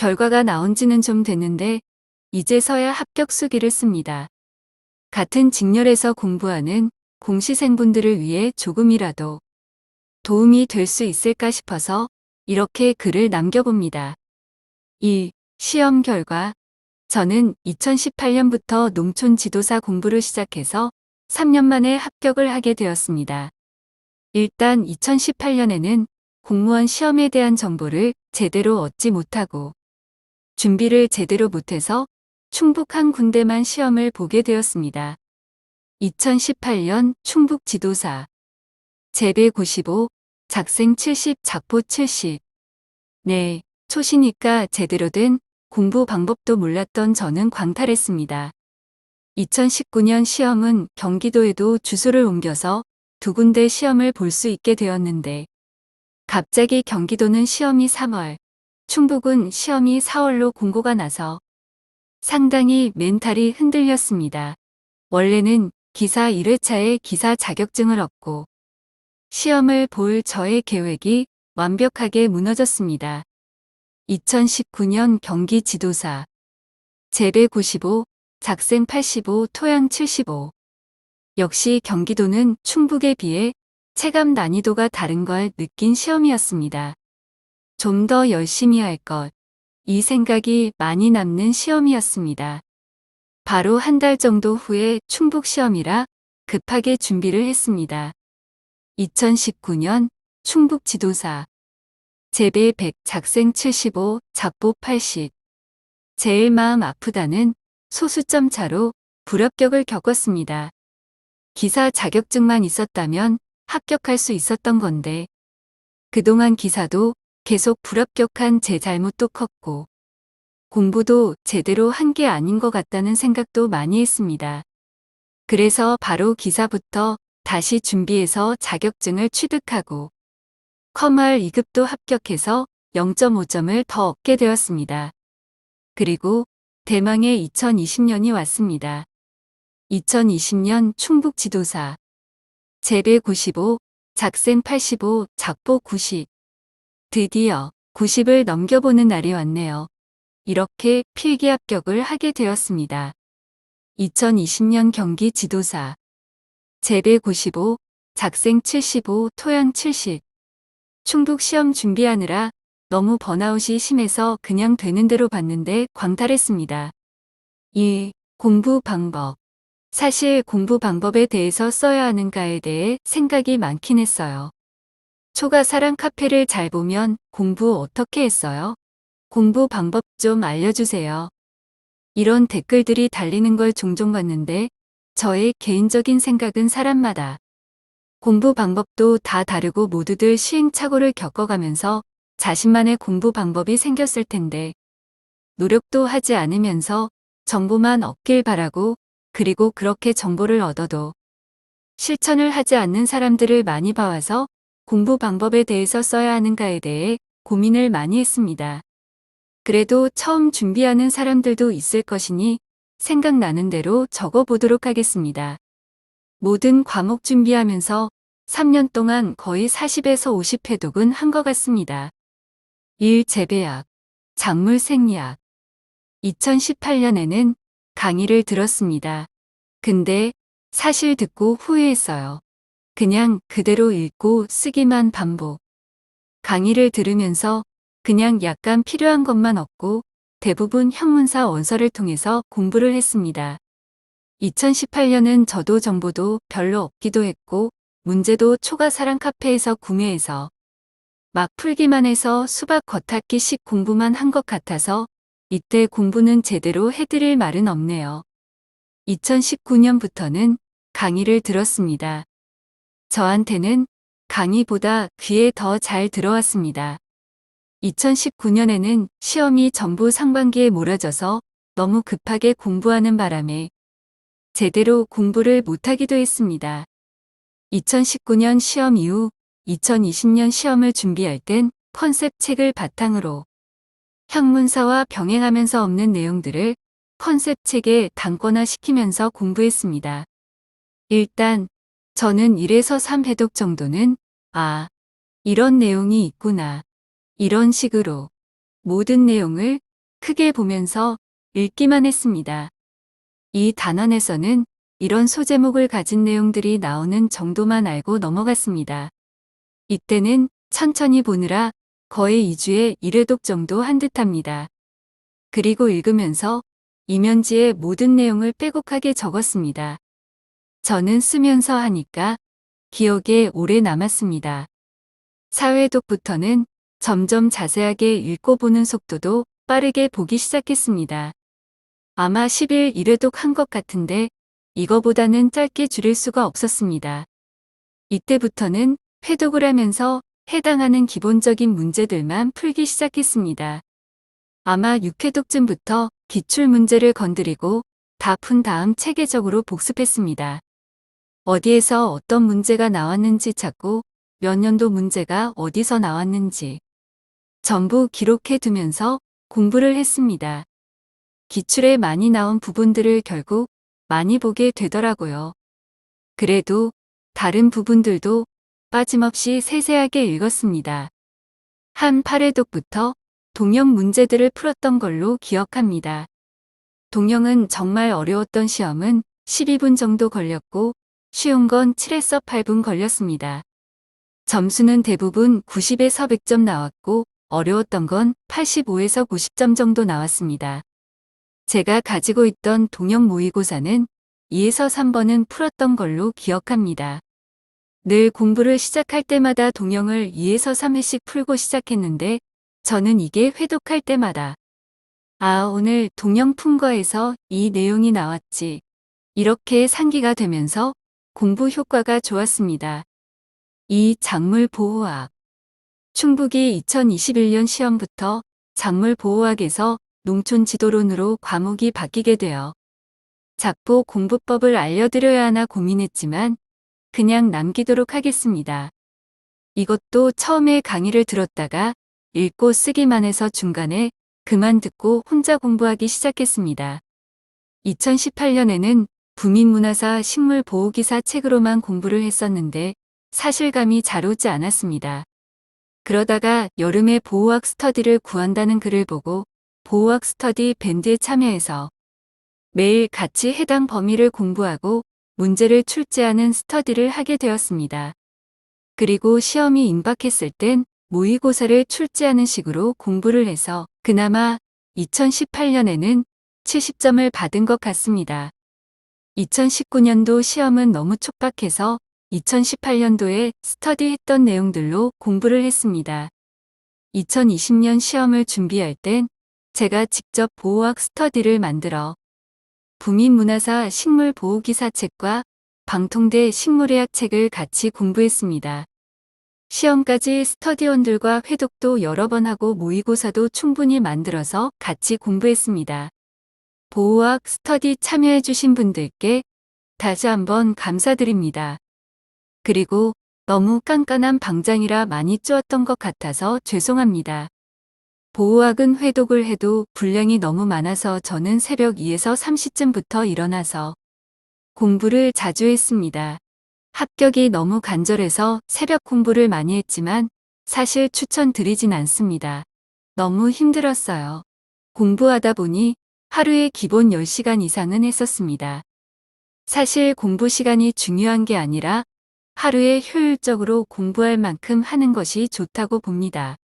결과가 나온 지는 좀 됐는데 이제서야 합격 수기를 씁니다. 같은 직렬에서 공부하는 공시생분들을 위해 조금이라도 도움이 될 수 있을까 싶어서 이렇게 글을 남겨봅니다. 1. 시험 결과. 저는 2018년부터 농촌 지도사 공부를 시작해서 3년 만에 합격을 하게 되었습니다. 일단 2018년에는 공무원 시험에 대한 정보를 제대로 얻지 못하고 준비를 제대로 못해서 충북 한 군데만 시험을 보게 되었습니다. 2018년 충북 지도사 재배 95, 작생 70, 작보 70. 네, 초시니까 제대로 된 공부 방법도 몰랐던 저는 광탈했습니다. 2019년 시험은 경기도에도 주소를 옮겨서 두 군데 시험을 볼 수 있게 되었는데 갑자기 경기도는 시험이 3월, 충북은 시험이 4월로 공고가 나서 상당히 멘탈이 흔들렸습니다. 원래는 기사 1회차에 기사 자격증을 얻고 시험을 볼 저의 계획이 완벽하게 무너졌습니다. 2019년 경기지도사 재배 95, 작생 85, 토양 75. 역시 경기도는 충북에 비해 체감 난이도가 다른 걸 느낀 시험이었습니다. 좀 더 열심히 할 것. 이 생각이 많이 남는 시험이었습니다. 바로 한 달 정도 후에 충북 시험이라 급하게 준비를 했습니다. 2019년 충북 지도사 재배 100, 작생 75, 작보 80. 제일 마음 아프다는 소수점 차로 불합격을 겪었습니다. 기사 자격증만 있었다면 합격할 수 있었던 건데 그동안 기사도 계속 불합격한 제 잘못도 컸고 공부도 제대로 한 게 아닌 것 같다는 생각도 많이 했습니다. 그래서 바로 기사부터 다시 준비해서 자격증을 취득하고 커말 2급도 합격해서 0.5점을 더 얻게 되었습니다. 그리고 대망의 2020년이 왔습니다. 2020년 충북 지도사 재배 95, 작생 85, 작보 90. 드디어 90을 넘겨보는 날이 왔네요. 이렇게 필기 합격을 하게 되었습니다. 2020년 경기 지도사 재배 95, 작생 75, 토양 70. 충북 시험 준비하느라 너무 번아웃이 심해서 그냥 되는 대로 봤는데 광탈했습니다. 1. 공부 방법. 사실 공부 방법에 대해서 써야 하는가에 대해 생각이 많긴 했어요. 초가사랑 카페를 잘 보면 공부 어떻게 했어요? 공부 방법 좀 알려주세요. 이런 댓글들이 달리는 걸 종종 봤는데 저의 개인적인 생각은 사람마다 공부 방법도 다 다르고 모두들 시행착오를 겪어가면서 자신만의 공부 방법이 생겼을 텐데 노력도 하지 않으면서 정보만 얻길 바라고 그리고 그렇게 정보를 얻어도 실천을 하지 않는 사람들을 많이 봐와서 공부 방법에 대해서 써야 하는가에 대해 고민을 많이 했습니다. 그래도 처음 준비하는 사람들도 있을 것이니 생각나는 대로 적어보도록 하겠습니다. 모든 과목 준비하면서 3년 동안 거의 40에서 50 회독은 한 것 같습니다. 1. 재배학, 작물 생리학. 2018년에는 강의를 들었습니다. 근데 사실 듣고 후회했어요. 그냥 그대로 읽고 쓰기만 반복. 강의를 들으면서 그냥 약간 필요한 것만 얻고 대부분 형문사 원서를 통해서 공부를 했습니다. 2018년은 저도 정보도 별로 없기도 했고 문제도 초가사랑 카페에서 구매해서 막 풀기만 해서 수박 겉핥기식 공부만 한 것 같아서 이때 공부는 제대로 해드릴 말은 없네요. 2019년부터는 강의를 들었습니다. 저한테는 강의보다 귀에 더 잘 들어왔습니다. 2019년에는 시험이 전부 상반기에 몰아져서 너무 급하게 공부하는 바람에 제대로 공부를 못하기도 했습니다. 2019년 시험 이후 2020년 시험을 준비할 땐 컨셉 책을 바탕으로 형문사와 병행하면서 없는 내용들을 컨셉 책에 단권화시키면서 공부했습니다. 일단 저는 1에서 3 회독 정도는 이런 내용이 있구나. 이런 식으로 모든 내용을 크게 보면서 읽기만 했습니다. 이 단원에서는 이런 소제목을 가진 내용들이 나오는 정도만 알고 넘어갔습니다. 이때는 천천히 보느라 거의 2주에 1회독 정도 한 듯합니다. 그리고 읽으면서 이면지에 모든 내용을 빼곡하게 적었습니다. 저는 쓰면서 하니까 기억에 오래 남았습니다. 4회독부터는 점점 자세하게 읽고 보는 속도도 빠르게 보기 시작했습니다. 아마 10일 1회독 한 것 같은데 이거보다는 짧게 줄일 수가 없었습니다. 이때부터는 회독을 하면서 해당하는 기본적인 문제들만 풀기 시작했습니다. 아마 6회독쯤부터 기출문제를 건드리고 다 푼 다음 체계적으로 복습했습니다. 어디에서 어떤 문제가 나왔는지 찾고 몇 년도 문제가 어디서 나왔는지 전부 기록해 두면서 공부를 했습니다. 기출에 많이 나온 부분들을 결국 많이 보게 되더라고요. 그래도 다른 부분들도 빠짐없이 세세하게 읽었습니다. 한 8회독부터 동영 문제들을 풀었던 걸로 기억합니다. 동영은 정말 어려웠던 시험은 12분 정도 걸렸고 쉬운 건 7에서 8분 걸렸습니다. 점수는 대부분 90에서 100점 나왔고 어려웠던 건 85에서 90점 정도 나왔습니다. 제가 가지고 있던 동영 모의고사는 2에서 3번은 풀었던 걸로 기억합니다. 늘 공부를 시작할 때마다 동영을 2에서 3회씩 풀고 시작했는데 저는 이게 회독할 때마다 오늘 동영 푼 거에서 이 내용이 나왔지. 이렇게 상기가 되면서 공부 효과가 좋았습니다. 이 작물보호학. 충북이 2021년 시험부터 작물보호학에서 농촌지도론으로 과목이 바뀌게 되어 작보 공부법을 알려드려야 하나 고민했지만 그냥 남기도록 하겠습니다. 이것도 처음에 강의를 들었다가 읽고 쓰기만 해서 중간에 그만 듣고 혼자 공부하기 시작했습니다. 2018년에는 부민문화사 식물보호기사 책으로만 공부를 했었는데 사실감이 잘 오지 않았습니다. 그러다가 여름에 보호학 스터디를 구한다는 글을 보고 보호학 스터디 밴드에 참여해서 매일 같이 해당 범위를 공부하고 문제를 출제하는 스터디를 하게 되었습니다. 그리고 시험이 임박했을 땐 모의고사를 출제하는 식으로 공부를 해서 그나마 2018년에는 70점을 받은 것 같습니다. 2019년도 시험은 너무 촉박해서 2018년도에 스터디했던 내용들로 공부를 했습니다. 2020년 시험을 준비할 땐 제가 직접 보호학 스터디를 만들어 부민문화사 식물보호기사 책과 방통대 식물의학 책을 같이 공부했습니다. 시험까지 스터디원들과 회독도 여러 번 하고 모의고사도 충분히 만들어서 같이 공부했습니다. 보호학 스터디 참여해주신 분들께 다시 한번 감사드립니다. 그리고 너무 깐깐한 방장이라 많이 쪼았던 것 같아서 죄송합니다. 보호학은 회독을 해도 분량이 너무 많아서 저는 새벽 2에서 3시쯤부터 일어나서 공부를 자주 했습니다. 합격이 너무 간절해서 새벽 공부를 많이 했지만 사실 추천드리진 않습니다. 너무 힘들었어요. 공부하다 보니 하루에 기본 10시간 이상은 했었습니다. 사실 공부 시간이 중요한 게 아니라 하루에 효율적으로 공부할 만큼 하는 것이 좋다고 봅니다.